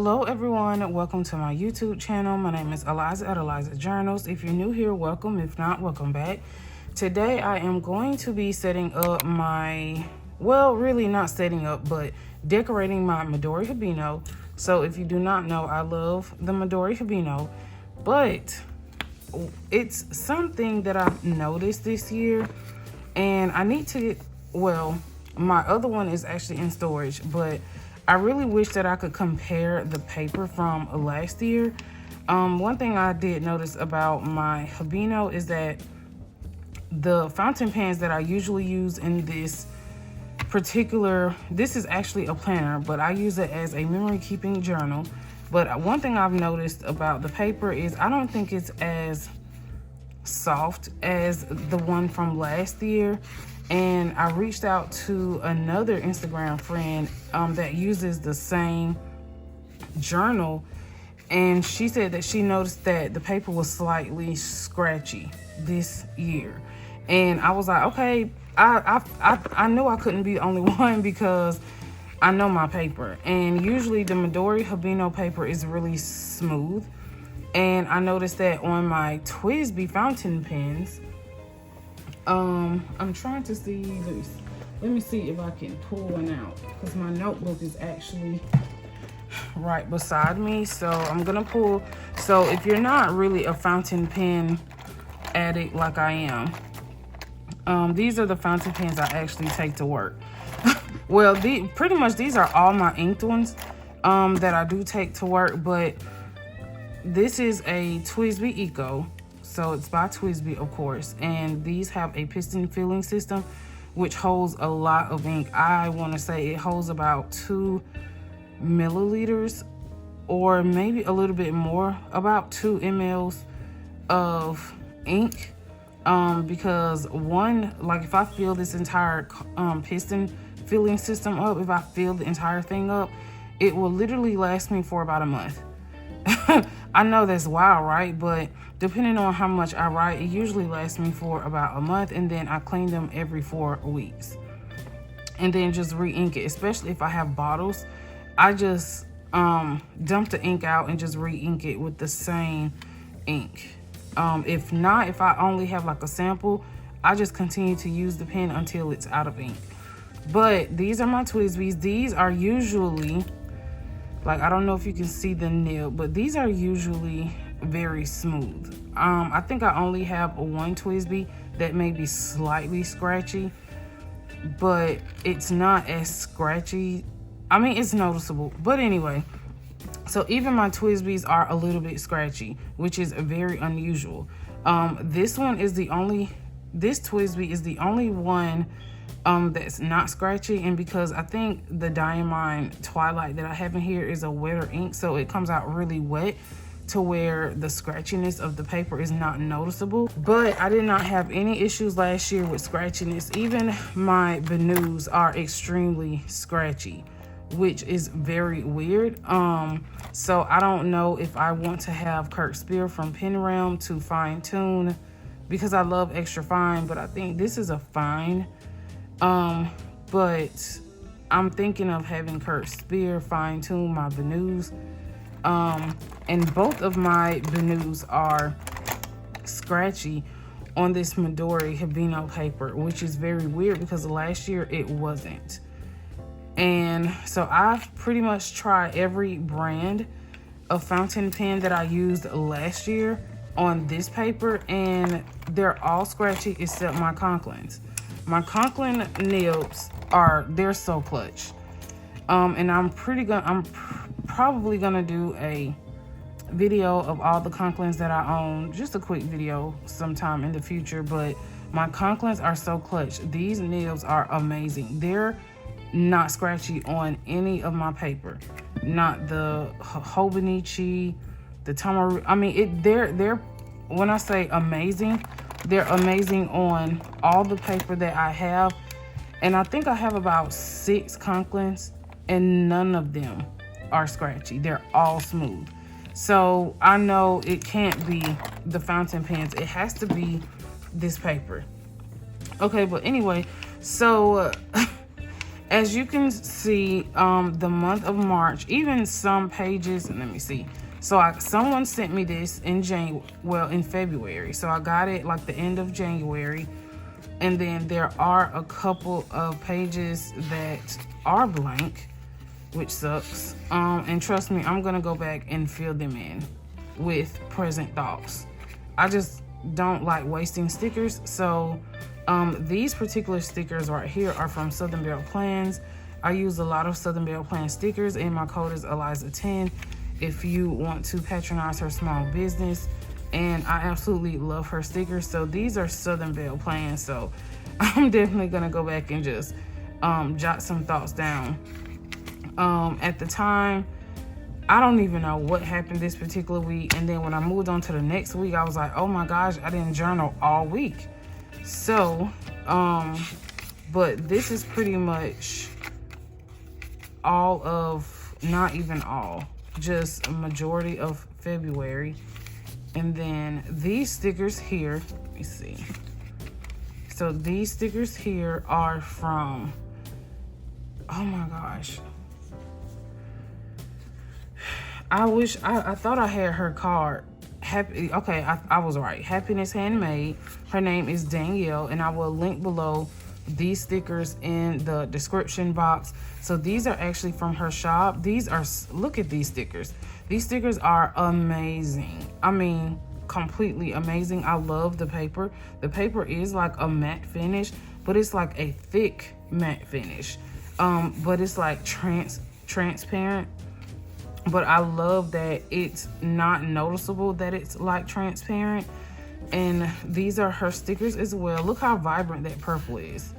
Hello everyone, welcome to my YouTube channel. My name is Eliza at Eliza Journals. If you're new here, welcome. If not, welcome back. Today I am going to be setting up my, well, really not setting up, but decorating my Midori Hibino. So if you do not know, I love the Midori Hibino, but it's something that I've noticed this year, and I need to get, well, my other one is actually in storage, but I really wish that I could compare the paper from last year. One thing I did notice about my Hibino is that the fountain pens that I usually use in this particular, this is actually a planner, but I use it as a memory keeping journal. But one thing I've noticed about the paper is I don't think it's as soft as the one from last year. And I reached out to another Instagram friend that uses the same journal, and she said that she noticed that the paper was slightly scratchy this year. And I was like, okay, I knew I couldn't be the only one because I know my paper. And usually the Midori Hibino paper is really smooth. And I noticed that on my TWSBI fountain pens, I'm trying to see this. Let me see if I can pull one out because my notebook is actually right beside me. So I'm gonna pull. So if you're not really a fountain pen addict like I am, these are the fountain pens I actually take to work. Well, pretty much these are all my inked ones that I do take to work, but this is a TWSBI Eco. So it's by TWSBI, of course, and these have a piston filling system which holds a lot of ink. I want to say it holds about 2 milliliters or maybe a little bit more, about 2 mLs of ink, because one, like if I fill this entire piston filling system up, if I fill the entire thing up, it will literally last me for about a month. I know that's wild, right? But depending on how much I write, it usually lasts me for about a month, and then I clean them every 4 weeks. And then just re-ink it, especially if I have bottles. I just dump the ink out and just re-ink it with the same ink. If not, if I only have like a sample, I just continue to use the pen until it's out of ink. But these are my TWSBIs. These are usually, like, I don't know if you can see the nib, but these are usually very smooth. I think I only have one TWSBI that may be slightly scratchy, but it's not as scratchy. I mean, it's noticeable, but anyway. So even my TWSBIs are a little bit scratchy, which is very unusual. This TWSBI is the only one that's not scratchy, and because I think the Diamond Twilight that I have in here is a wetter ink, so it comes out really wet to where the scratchiness of the paper is not noticeable. But I did not have any issues last year with scratchiness. Even my Venus are extremely scratchy, which is very weird. So I don't know if I want to have Kirk Spear from Pen Realm to fine tune, because I love extra fine, but I think this is a fine. But I'm thinking of having Kirk Spear fine tune my Venus. And both of my Venus are scratchy on this Midori Hibino paper, which is very weird because last year it wasn't. And so I've pretty much tried every brand of fountain pen that I used last year on this paper, and they're all scratchy except my Conklins. My Conklin nibs they're so clutch. And I'm probably gonna do a video of all the Conklins that I own, just a quick video sometime in the future. But my Conklins are so clutch. These nibs are amazing. They're not scratchy on any of my paper, not the Hobonichi, the Tamaru. I mean, they're when I say amazing, they're amazing on all the paper that I have. And I think I have about 6 Conklins, and none of them are scratchy. They're all smooth. So I know it can't be the fountain pens. It has to be this paper. Okay, but anyway, so as you can see, the month of March, even some pages, let me see. So someone sent me this in in February. So I got it like the end of January. And then there are a couple of pages that are blank, which sucks. And trust me, I'm gonna go back and fill them in with present thoughts. I just don't like wasting stickers. So these particular stickers right here are from Southern Belle Plans. I use a lot of Southern Belle Plan stickers, and my code is Eliza10 if you want to patronize her small business. And I absolutely love her stickers. So these are Southern Belle Plans. So I'm definitely gonna go back and just jot some thoughts down. At the time, I don't even know what happened this particular week. And then when I moved on to the next week, I was like, oh my gosh, I didn't journal all week. So, but this is pretty much all of, not even all, just a majority of February. And then these stickers here, let me see. So these stickers here are from, oh my gosh. I thought I had her card. Okay, I was right. Happiness Handmade. Her name is Danielle, and I will link below these stickers in the description box. So these are actually from her shop. These are, look at these stickers. These stickers are amazing. I mean, completely amazing. I love the paper. The paper is like a matte finish, but it's like a thick matte finish. But it's like transparent. But I love that it's not noticeable that it's like transparent. And these are her stickers as well. Look how vibrant that purple is.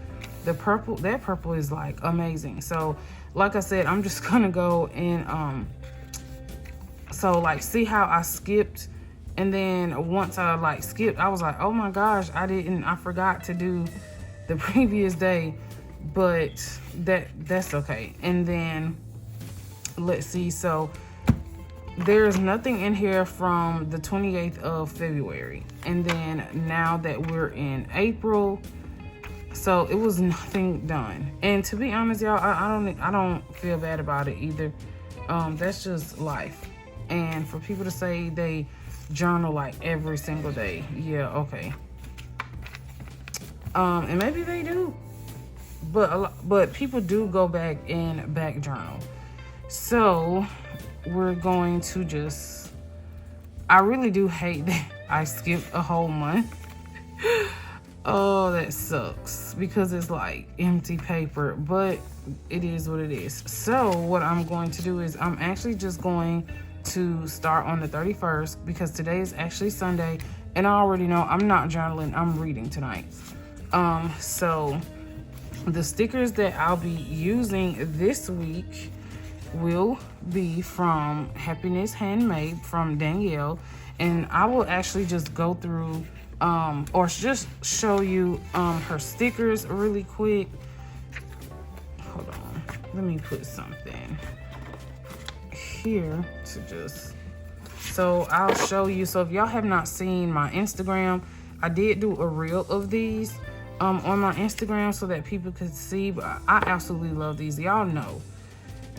That purple is like amazing. So like I said, I'm just gonna go and so like see how I skipped, and then once I like skipped, I was like, oh my gosh, I forgot to do the previous day. But that's okay. And then let's see, so there's nothing in here from the 28th of February. And then now that we're in April, so it was nothing done. And to be honest, y'all, I don't feel bad about it either. That's just life. And for people to say they journal like every single day, yeah, okay. And maybe they do, but people do go back and back journal. So we're going to just, I really do hate that I skipped a whole month. Oh, that sucks, because it's like empty paper, but it is what it is. So what I'm going to do is I'm actually just going to start on the 31st, because today is actually Sunday, and I already know I'm not journaling, I'm reading tonight. So the stickers that I'll be using this week will be from Happiness Handmade from Danielle, and I will actually just go through or just show you her stickers really quick. Hold on, let me put something here to just, so I'll show you. So if y'all have not seen my Instagram, I did do a reel of these on my Instagram so that people could see, but I absolutely love these. Y'all know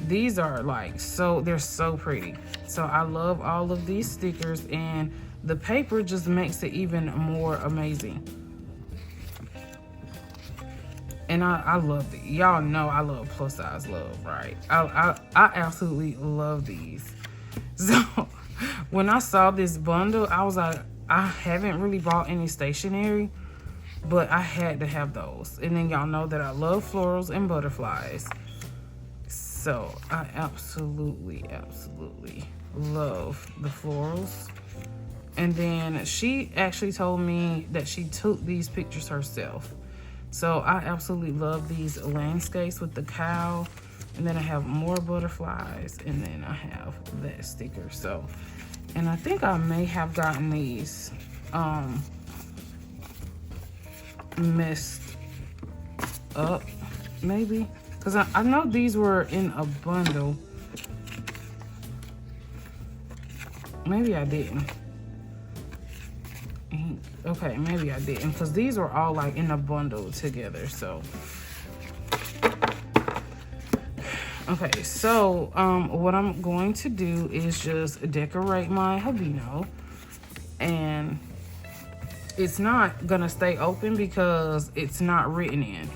these are like, so they're so pretty. So I love all of these stickers, and the paper just makes it even more amazing. And I love it. Y'all know I love plus size love, right? I absolutely love these. So when I saw this bundle, I was like, I haven't really bought any stationery, but I had to have those. And then y'all know that I love florals and butterflies. So I absolutely love the florals. And then she actually told me that she took these pictures herself. So I absolutely love these landscapes with the cow. And then I have more butterflies, and then I have that sticker. So, and I think I may have gotten these messed up, maybe. Because I know these were in a bundle. Maybe I didn't. Okay, maybe I didn't. Because these were all like in a bundle together. So Okay, so what I'm going to do is just decorate my Hibino, and it's not gonna stay open because it's not written in.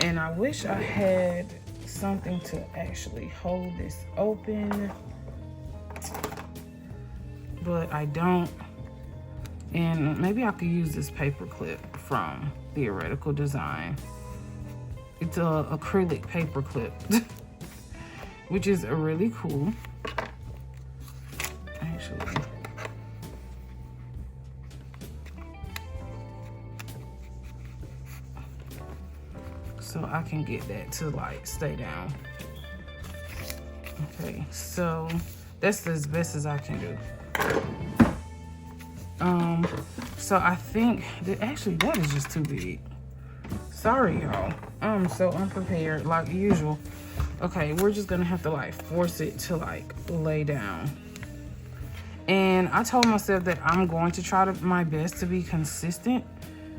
And I wish I had something to actually hold this open, but I don't. And maybe I could use this paper clip from Theoretical Design. It's a acrylic paper clip, which is really cool, actually. So I can get that to like stay down. Okay, so that's as best as I can do. So I think that actually that is just too big. Sorry, y'all. I'm so unprepared like usual. Okay, we're just gonna have to like force it to like lay down. And I told myself that I'm going to try my best to be consistent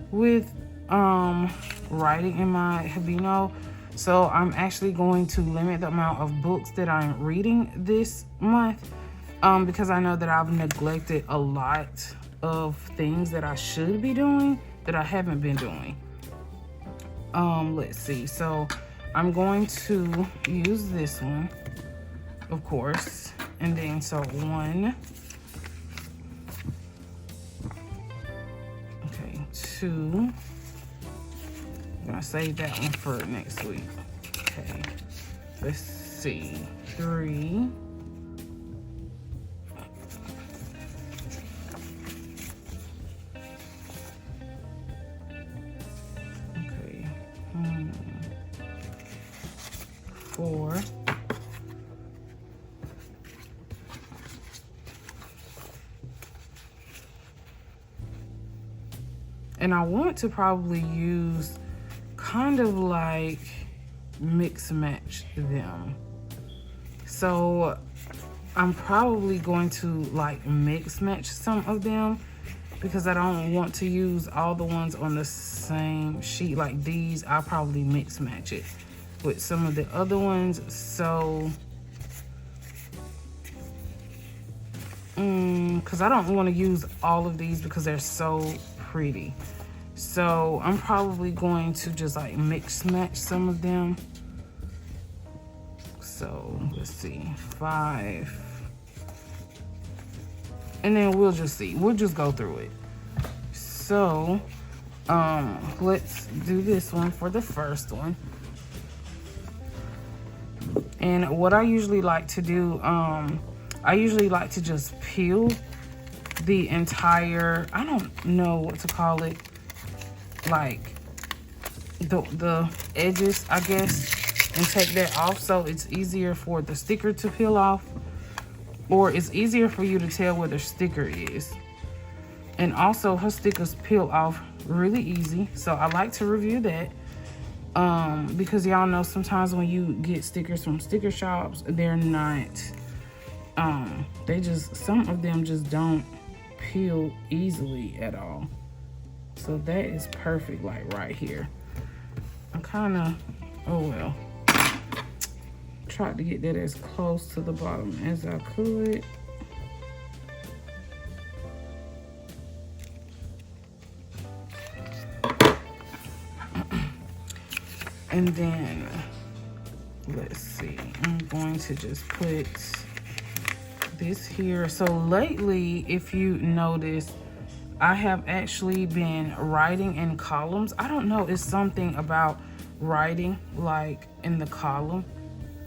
with writing in my Hibino. So I'm actually going to limit the amount of books that I'm reading this month, because I know that I've neglected a lot of things that I should be doing that I haven't been doing. Let's see. So I'm going to use this one, of course, and then so 1, okay, 2. I'm gonna save that one for next week. Okay, let's see, 3. Okay, 4. And I want to probably use kind of like mix match them. So I'm probably going to like mix match some of them because I don't want to use all the ones on the same sheet like these. I'll probably mix match it with some of the other ones. So because I don't want to use all of these because they're so pretty. So I'm probably going to just like mix match some of them. So let's see, 5. And then we'll just see. We'll just go through it. So let's do this one for the first one. And what I usually like to do, I usually like to just peel the entire, I don't know what to call it, like the edges, I guess, and take that off so it's easier for the sticker to peel off, or it's easier for you to tell where the sticker is. And also her stickers peel off really easy, so I like to review that, because y'all know sometimes when you get stickers from sticker shops, they're not, they just, some of them just don't peel easily at all. So that is perfect, like right here. I'm kind of, oh well, tried to get that as close to the bottom as I could. And then, let's see, I'm going to just put this here. So lately, if you notice, I have actually been writing in columns. I don't know, it's something about writing like in the column.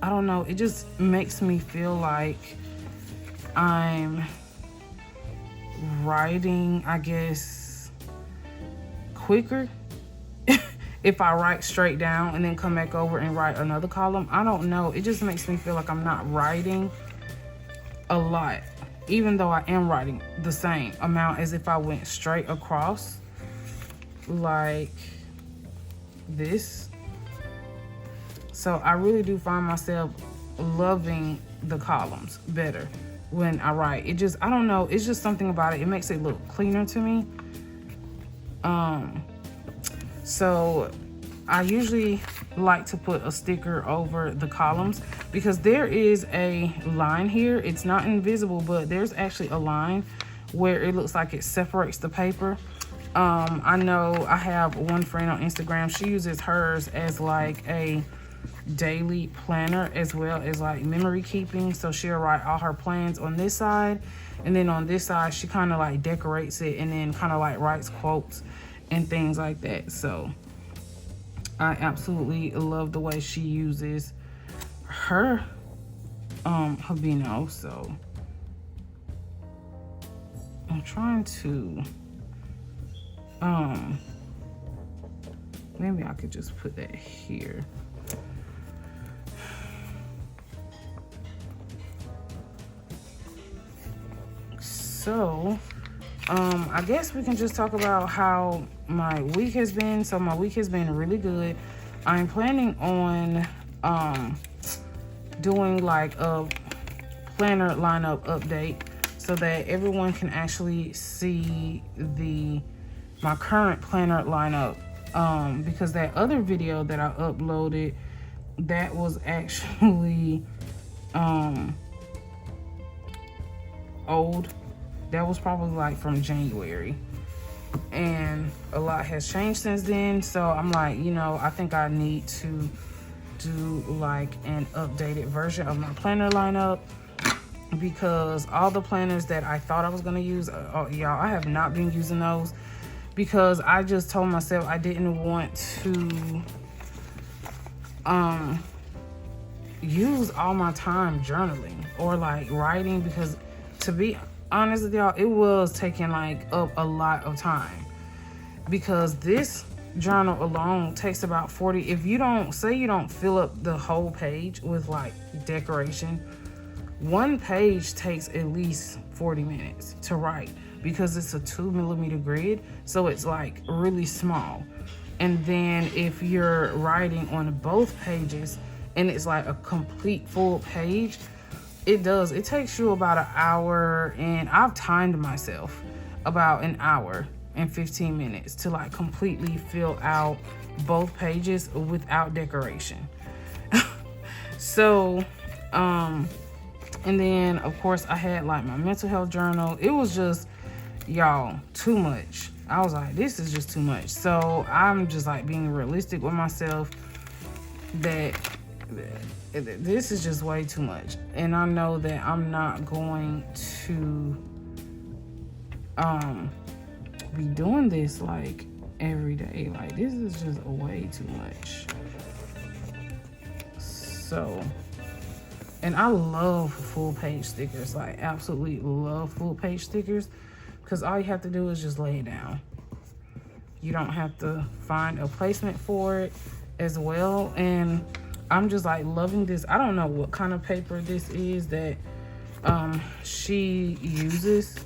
I don't know, it just makes me feel like I'm writing, I guess, quicker. If I write straight down and then come back over and write another column, I don't know. It just makes me feel like I'm not writing a lot, even though I am writing the same amount as if I went straight across like this. So I really do find myself loving the columns better when I write. It just, I don't know, it's just something about it. It makes it look cleaner to me. So I usually like to put a sticker over the columns because there is a line here. It's not invisible, but there's actually a line where it looks like it separates the paper. I know I have one friend on Instagram. She uses hers as like a daily planner as well as like memory keeping. So she'll write all her plans on this side, and then on this side she kind of like decorates it and then kind of like writes quotes and things like that. So I absolutely love the way she uses her Hibino. So I'm trying to maybe I could just put that here. So I guess we can just talk about how my week has been. So my week has been really good. I'm planning on doing like a planner lineup update so that everyone can actually see my current planner lineup, because that other video that I uploaded, that was actually old. That was probably like from January, and a lot has changed since then. So I'm like, you know, I think I need to do like an updated version of my planner lineup, because all the planners that I thought I was gonna use, y'all, I have not been using those because I just told myself I didn't want to use all my time journaling or like writing, because to be honest with y'all, it was taking like up a lot of time, because this journal alone takes about 40. If you don't say you don't fill up the whole page with like decoration, one page takes at least 40 minutes to write, because it's a 2mm grid, so it's like really small. And then if you're writing on both pages and it's like a complete full page, it takes you about an hour, and I've timed myself about an hour and 15 minutes to like completely fill out both pages without decoration. So and then of course I had like my mental health journal. It was just, y'all, too much. I was like, this is just too much. So I'm just like being realistic with myself that this is just way too much, and I know that I'm not going to be doing this like every day. Like, this is just way too much. So, and I love full page stickers, like absolutely love full page stickers, because all you have to do is just lay it down. You don't have to find a placement for it as well. And I'm just like loving this. I don't know what kind of paper this is that she uses,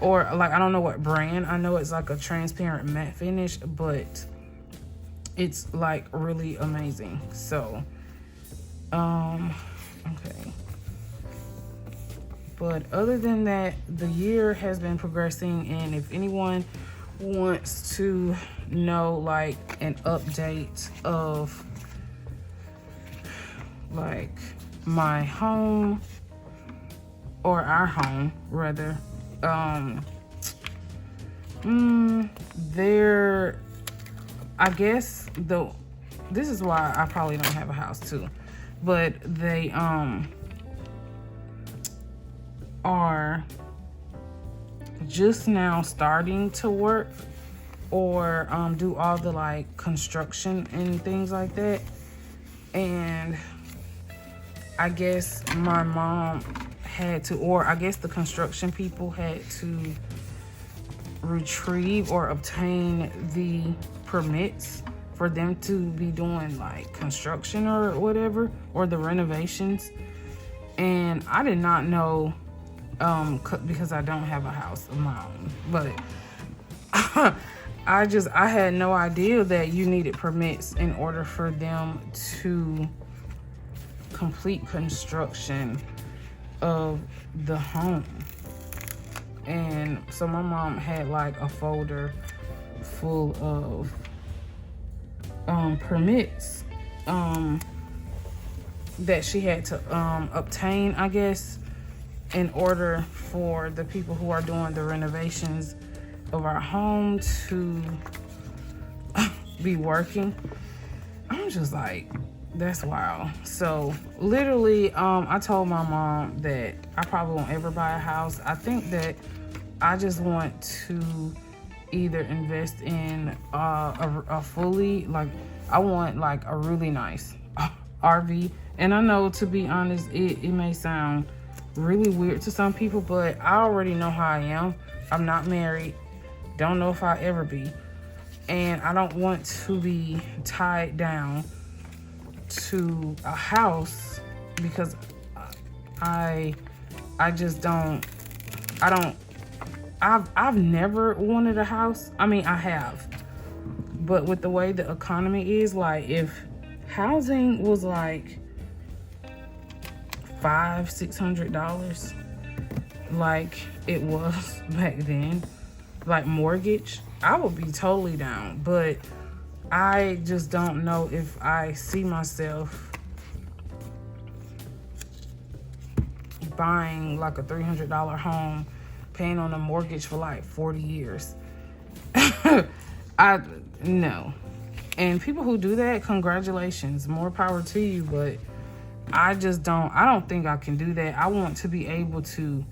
or like I don't know what brand. I know it's like a transparent matte finish, but it's like really amazing. So okay, but other than that, the year has been progressing. And if anyone wants to know like an update of like my home, or our home rather, there, I guess this is why I probably don't have a house too, but they are just now starting to work or do all the like construction and things like that. And I guess my mom had to, or I guess the construction people had to retrieve or obtain the permits for them to be doing like construction or whatever, or the renovations. And I did not know, because I don't have a house of my own, but I had no idea that you needed permits in order for them to complete construction of the home. And so my mom had like a folder full of permits that she had to obtain, I guess, in order for the people who are doing the renovations of our home to be working. I'm just like, that's wild. So literally, I told my mom that I probably won't ever buy a house. I think that I just want to either invest in a fully, like, I want like a really nice RV. And I know, to be honest, it may sound really weird to some people, but I already know how I am. I'm not married, don't know if I'll ever be, and I don't want to be tied down to a house because I just don't, I've never wanted a house. I mean, I have, but with the way the economy is, like, if housing was like $500-600 like it was back then, like mortgage, I would be totally down. But I just don't know if I see myself buying like a $300 home, paying on a mortgage for like 40 years. No. And people who do that, congratulations, more power to you. But I don't think I can do that. I want to be able to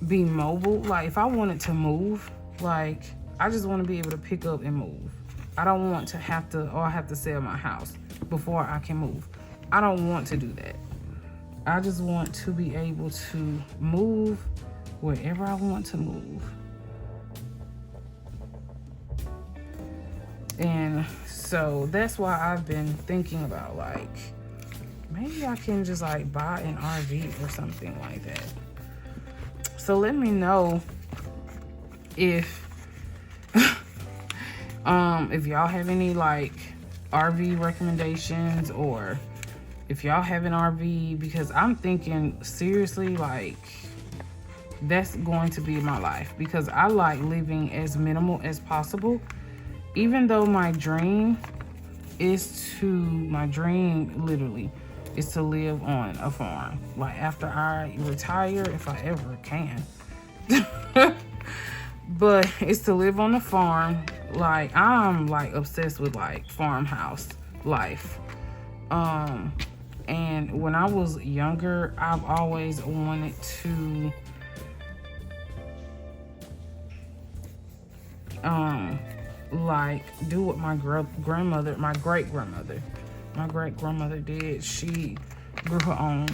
be mobile. Like, if I wanted to move, like, I just want to be able to pick up and move. I don't want to have to sell my house before I can move. I don't want to do that. I just want to be able to move wherever I want to move. And so that's why I've been thinking about, like, maybe I can just like buy an RV or something like that. So let me know if if y'all have any like RV recommendations, or if y'all have an RV, because I'm thinking seriously, like, that's going to be my life, because I like living as minimal as possible. Even though my dream literally is to live on a farm, like, after I retire, if I ever can. But it's to live on a farm. Like, I'm like obsessed with like farmhouse life. And when I was younger, I've always wanted to like do what my great grandmother did. She grew her own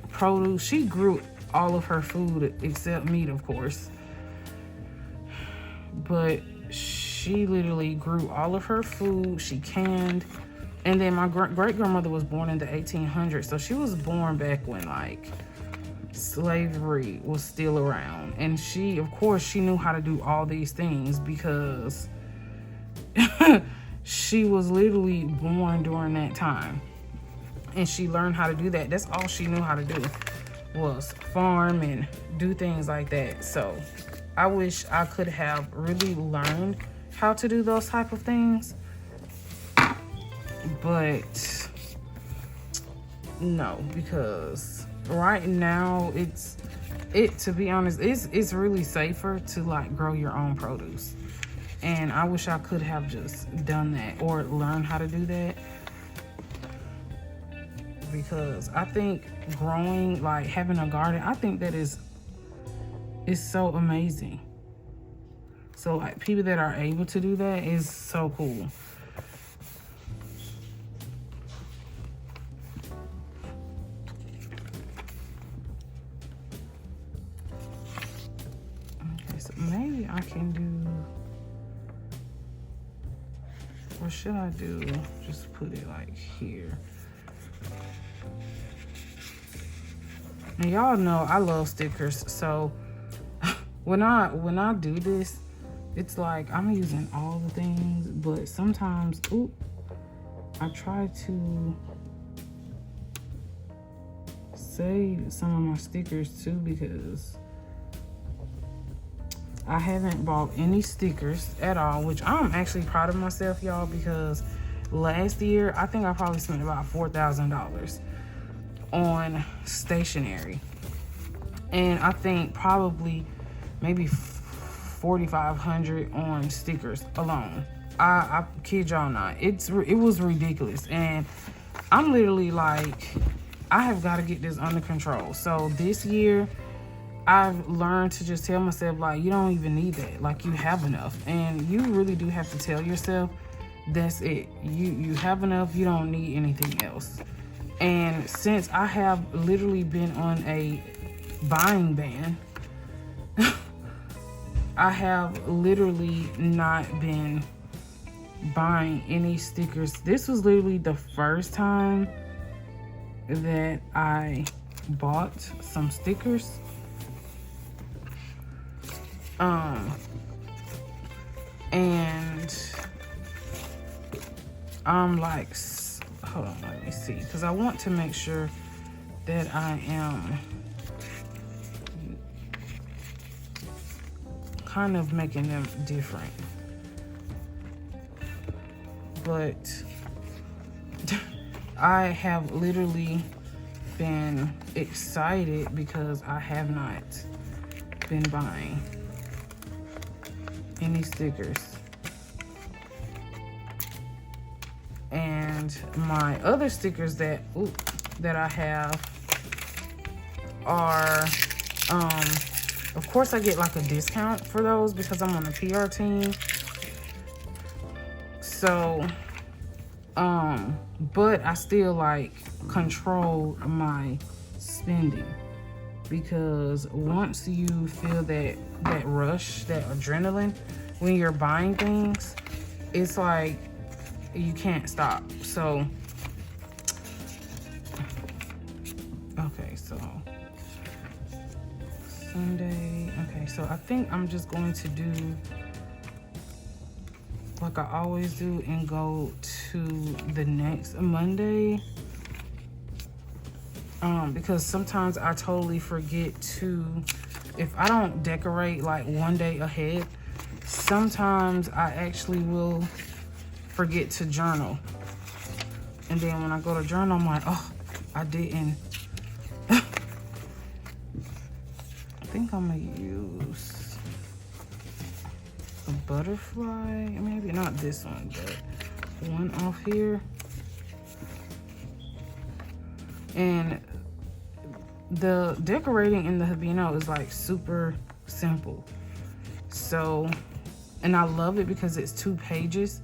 produce. She grew all of her food except meat, of course, but she literally grew all of her food. She canned. And then my great grandmother was born in the 1800s, so she was born back when like slavery was still around. And she, of course, she knew how to do all these things because she was literally born during that time, and she learned how to do that. That's all she knew how to do, was farm and do things like that. So I wish I could have really learned how to do those type of things, but no, because right now to be honest, it's really safer to like grow your own produce. And I wish I could have just done that or learn how to do that, because I think growing, like having a garden, I think that is so amazing. So like people that are able to do that is so cool. Okay, so maybe I can do, or should I do, just put it like here. And y'all know I love stickers, so when I do this, it's like I'm using all the things, but sometimes, I try to save some of my stickers too, because I haven't bought any stickers at all, which I'm actually proud of myself, y'all, because last year, I think I probably spent about $4,000 on stationery. And I think probably maybe 4,500 on stickers alone. I kid y'all not. It was ridiculous. And I'm literally like, I have got to get this under control. So this year, I've learned to just tell myself, like, you don't even need that. Like, you have enough. And you really do have to tell yourself, that's it. You have enough. You don't need anything else. And since I have literally been on a buying ban, I have literally not been buying any stickers. This was literally the first time that I bought some stickers. And I'm like, hold on, let me see, because I want to make sure that I am kind of making them different. But I have literally been excited because I have not been buying any stickers. And my other stickers that I have are, of course I get like a discount for those because I'm on a PR team. So, but I still like control my spending, because once you feel that rush, that adrenaline when you're buying things, it's like you can't stop. So, okay, so Sunday. Okay, so I think I'm just going to do like I always do and go to the next Monday. Because sometimes I totally forget to, if I don't decorate like one day ahead, sometimes I actually will forget to journal. And then when I go to journal, I'm like, oh, I didn't. I think I'm gonna use a butterfly, maybe not this one, but one off here. And the decorating in the Hibino is like super simple. So, and I love it because it's 2 pages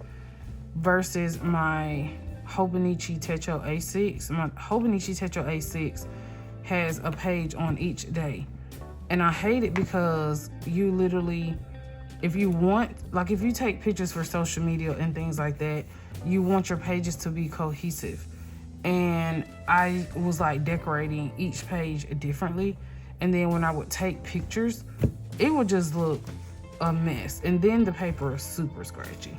versus my Hobonichi Techo A6. My Hobonichi Techo A6 has a page on each day. And I hate it because you literally, if you want, like if you take pictures for social media and things like that, you want your pages to be cohesive. And I was like decorating each page differently. And then when I would take pictures, it would just look a mess. And then the paper is super scratchy.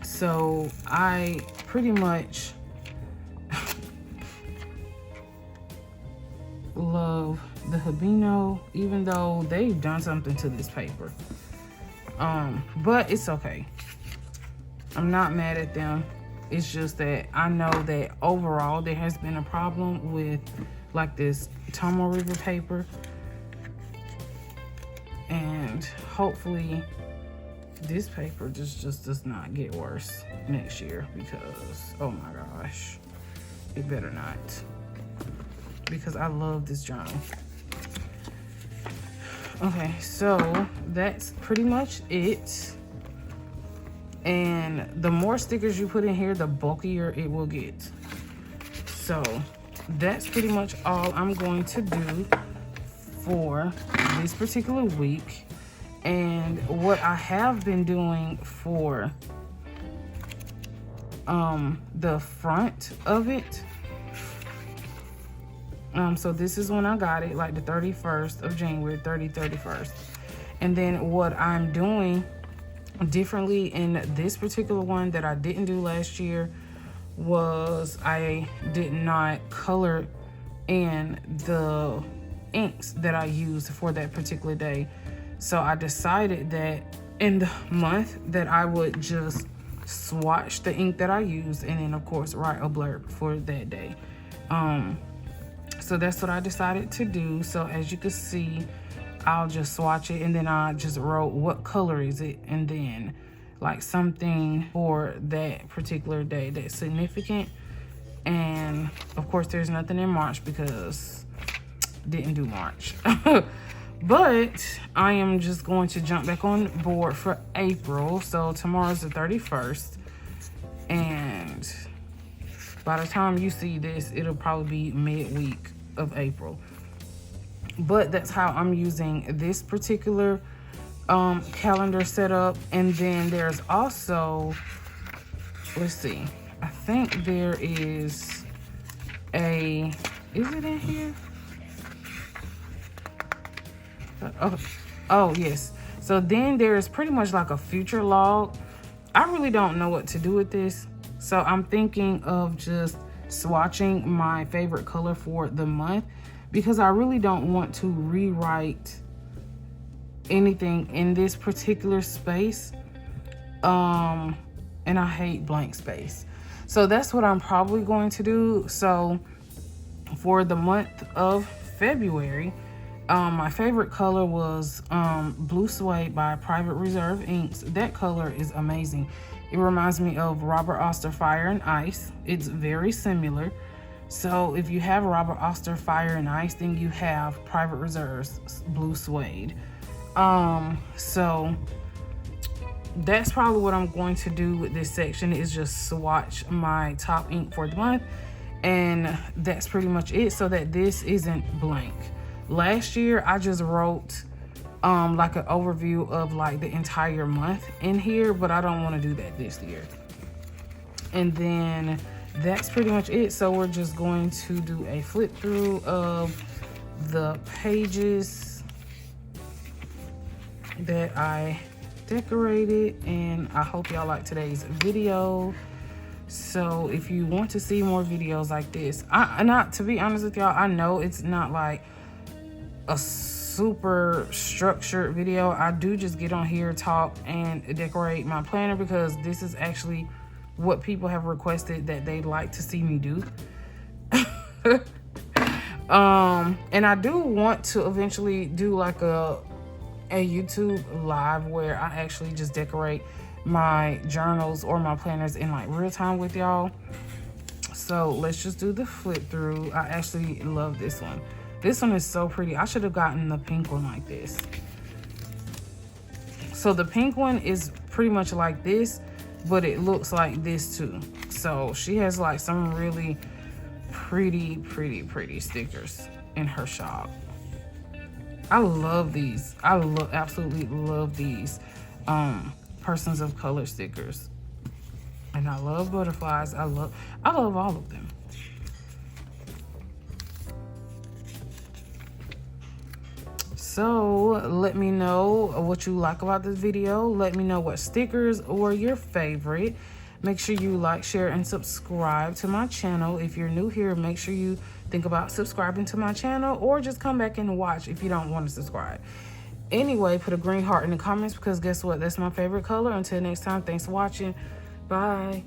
So I pretty much love the Hibino, even though they've done something to this paper. But it's okay. I'm not mad at them. It's just that I know that overall there has been a problem with like this Tomo River paper. And hopefully this paper just does not get worse next year, because oh my gosh, it better not, because I love this journal. Okay, so that's pretty much it. And the more stickers you put in here, the bulkier it will get. So that's pretty much all I'm going to do for this particular week. And what I have been doing for the front of it, so this is when I got it, like the 31st of January, 31st. And then what I'm doing differently in this particular one that I didn't do last year was I did not color in the inks that I used for that particular day. So I decided that in the month that I would just swatch the ink that I use, and then of course write a blurb for that day. So that's what I decided to do. So as you can see, I'll just swatch it, and then I just wrote what color is it, and then like something for that particular day that's significant. And of course there's nothing in March because didn't do March. But I am just going to jump back on board for April. So tomorrow's the 31st, and by the time you see this, it'll probably be midweek of April. But that's how I'm using this particular calendar setup. And then there's also, let's see, I think there is a, is it in here? Oh yes. So then there is pretty much like a future log. I really don't know what to do with this, so I'm thinking of just swatching my favorite color for the month, because I really don't want to rewrite anything in this particular space. And I hate blank space. So that's what I'm probably going to do. So for the month of February, my favorite color was Blue Suede by Private Reserve Inks. That color is amazing. It reminds me of Robert Oster Fire and Ice. It's very similar. So if you have Robert Oster Fire and Ice, then you have Private Reserve's Blue Suede. So that's probably what I'm going to do with this section, is just swatch my top ink for the month. And that's pretty much it, so that this isn't blank. Last year I just wrote like an overview of like the entire month in here, but I don't want to do that this year. And then that's pretty much it. So we're just going to do a flip through of the pages that I decorated, and I hope y'all like today's video. So if you want to see more videos like this, to be honest with y'all, I know it's not like a super structured video. I do just get on here, talk, and decorate my planner, because this is actually what people have requested that they'd like to see me do. And I do want to eventually do like a YouTube live where I actually just decorate my journals or my planners in like real time with y'all. So let's just do the flip through. I actually love this one. This one is so pretty. I should have gotten the pink one like this. So the pink one is pretty much like this, but it looks like this too. So she has like some really pretty stickers in her shop. I love these. I absolutely love these Persons of Color stickers. And I love butterflies. I love all of them. So let me know what you like about this video. Let me know what stickers were your favorite. Make sure you like, share, and subscribe to my channel. If you're new here, make sure you think about subscribing to my channel, or just come back and watch if you don't want to subscribe. Anyway, put a green heart in the comments, because guess what? That's my favorite color. Until next time, thanks for watching. Bye.